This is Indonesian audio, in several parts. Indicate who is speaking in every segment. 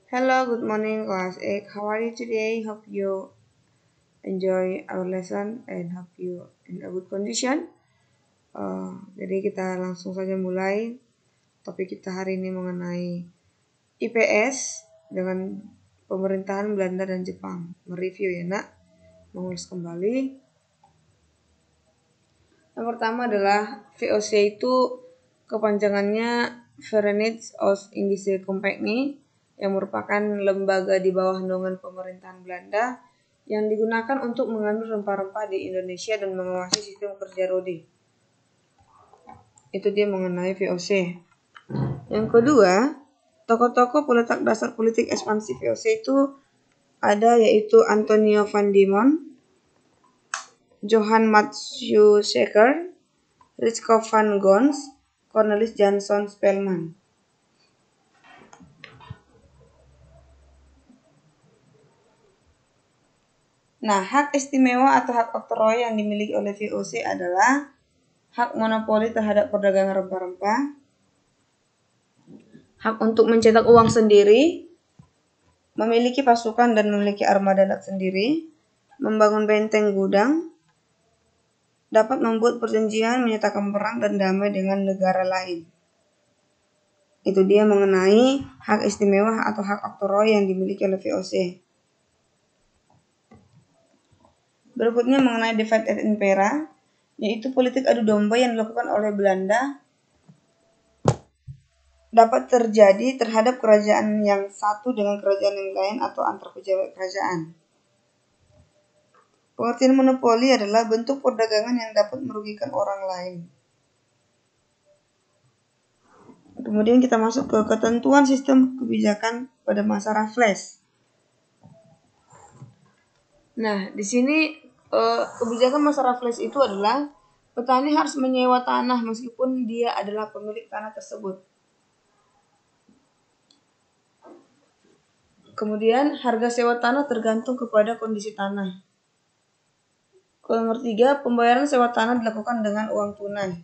Speaker 1: Hello, good morning, class 8. How are you today? Hope you enjoy our lesson and hope you in a good condition. Jadi kita langsung saja mulai. Topik kita hari ini mengenai IPS dengan pemerintahan Belanda dan Jepang. Mereview ya nak, mengulas kembali. Yang pertama adalah VOC itu kepanjangannya Verenigde Oost-Indische Compagnie, yang merupakan lembaga di bawah naungan pemerintahan Belanda yang digunakan untuk mengambil rempah-rempah di Indonesia dan mengawasi sistem kerja Rodi. Itu dia mengenai VOC. Yang kedua, tokoh-tokoh peletak dasar politik ekspansi VOC itu ada yaitu Antonio van Diemen, Johan Matsuyker, Ritzkov van Gons, Cornelis Jansson Spelman. Nah, hak istimewa atau hak oktroi yang dimiliki oleh VOC adalah hak monopoli terhadap perdagangan rempah-rempah, hak untuk mencetak uang sendiri, memiliki pasukan dan memiliki armada sendiri, membangun benteng gudang, dapat membuat perjanjian menyatakan perang dan damai dengan negara lain. Itu dia mengenai hak istimewa atau hak oktroi yang dimiliki oleh VOC. Berikutnya mengenai divide et impera, yaitu politik adu domba yang dilakukan oleh Belanda dapat terjadi terhadap kerajaan yang satu dengan kerajaan yang lain atau antar pejabat kerajaan. Pengertian monopoli adalah bentuk perdagangan yang dapat merugikan orang lain. Kemudian kita masuk ke ketentuan sistem kebijakan pada masa Raffles. Nah, di sini kebijakan masa Raffles itu adalah petani harus menyewa tanah meskipun dia adalah pemilik tanah tersebut. Kemudian harga sewa tanah tergantung kepada kondisi tanah. Nomor 3, pembayaran sewa tanah dilakukan dengan uang tunai.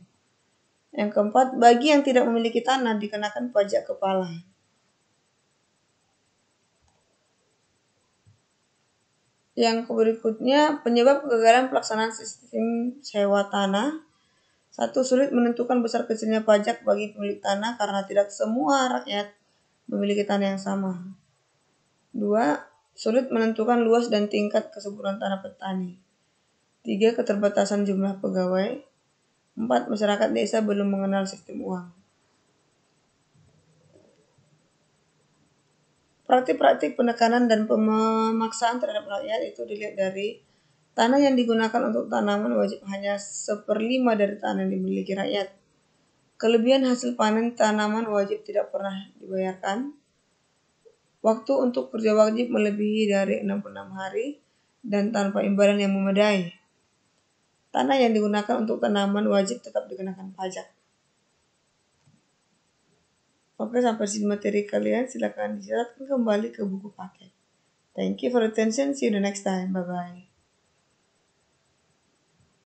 Speaker 1: Yang keempat, bagi yang tidak memiliki tanah dikenakan pajak kepala. Yang berikutnya, penyebab kegagalan pelaksanaan sistem sewa tanah. 1. Sulit menentukan besar kecilnya pajak bagi pemilik tanah karena tidak semua rakyat memiliki tanah yang sama. 2. Sulit menentukan luas dan tingkat kesuburan tanah petani. 3. Keterbatasan jumlah pegawai. 4. Masyarakat desa belum mengenal sistem uang. Praktik-praktik penekanan dan pemaksaan terhadap rakyat itu dilihat dari tanah yang digunakan untuk tanaman wajib hanya 1/5 dari tanah yang dimiliki rakyat. Kelebihan hasil panen tanaman wajib tidak pernah dibayarkan. Waktu untuk kerja wajib melebihi dari 66 hari dan tanpa imbalan yang memadai. Tanah yang digunakan untuk tanaman wajib tetap dikenakan pajak. Oke, sampai sini materi kalian. Silakan dicatatkan kembali ke buku paket. Thank you for attention. See you the next time. Bye-bye.